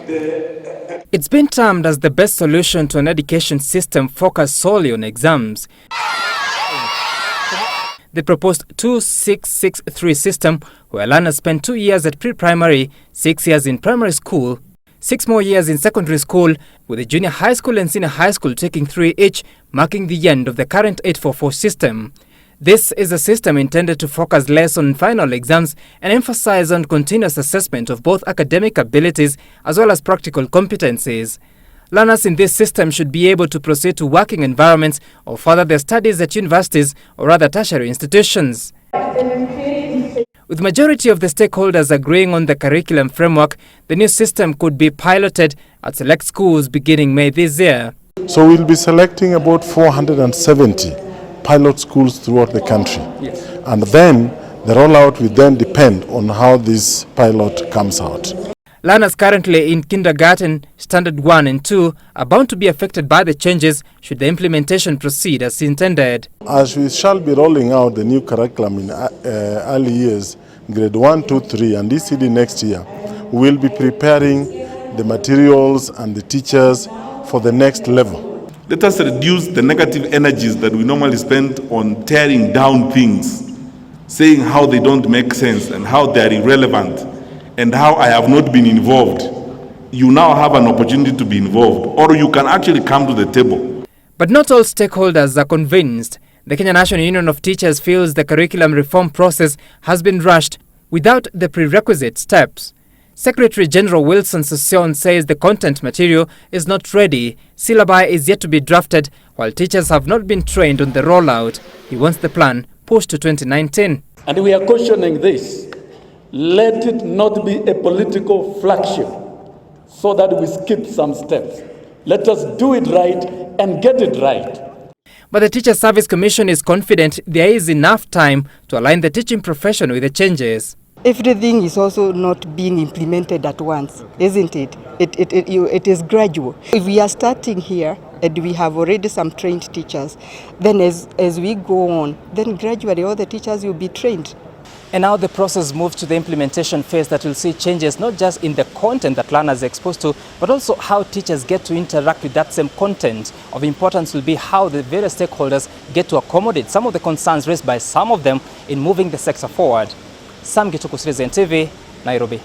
It's been termed as the best solution to an education system focused solely on exams. The proposed 2-6-6-3 system, where learners spend 2 years at pre-primary, 6 years in primary school, 6 more years in secondary school, with the junior high school and senior high school taking 3 each, marking the end of the current 844 system. This is a system intended to focus less on final exams and emphasize on continuous assessment of both academic abilities as well as practical competencies. Learners in this system should be able to proceed to working environments or further their studies at universities or other tertiary institutions. With the majority of the stakeholders agreeing on the curriculum framework, the new system could be piloted at select schools beginning May this year. So we'll be selecting about 470 pilot schools throughout the country. Yes. And then the rollout will then depend on how this pilot comes out. Learners currently in kindergarten, standard 1 and 2 are bound to be affected by the changes should the implementation proceed as intended. As we shall be rolling out the new curriculum in early years, grade 1, 2, 3 and ECD next year, we will be preparing the materials and the teachers for the next level. Let us reduce the negative energies that we normally spend on tearing down things, saying how they don't make sense and how they are irrelevant and how I have not been involved. You now have an opportunity to be involved, or you can actually come to the table. But not all stakeholders are convinced. The Kenyan National Union of Teachers feels the curriculum reform process has been rushed without the prerequisite steps. Secretary General Wilson Sossion says the content material is not ready, syllabi is yet to be drafted, while teachers have not been trained on the rollout. He wants the plan pushed to 2019. And we are cautioning this. Let it not be a political flagship so that we skip some steps. Let us do it right and get it right. But the Teacher Service Commission is confident there is enough time to align the teaching profession with the changes. Everything is also not being implemented at once, isn't it? It is gradual. If we are starting here and we have already some trained teachers, then as we go on, then gradually all the teachers will be trained. And now the process moves to the implementation phase that will see changes not just in the content that learners are exposed to, but also how teachers get to interact with that same content. Of importance will be how the various stakeholders get to accommodate some of the concerns raised by some of them in moving the sector forward. Sam Gituku, Citizen TV, Nairobi.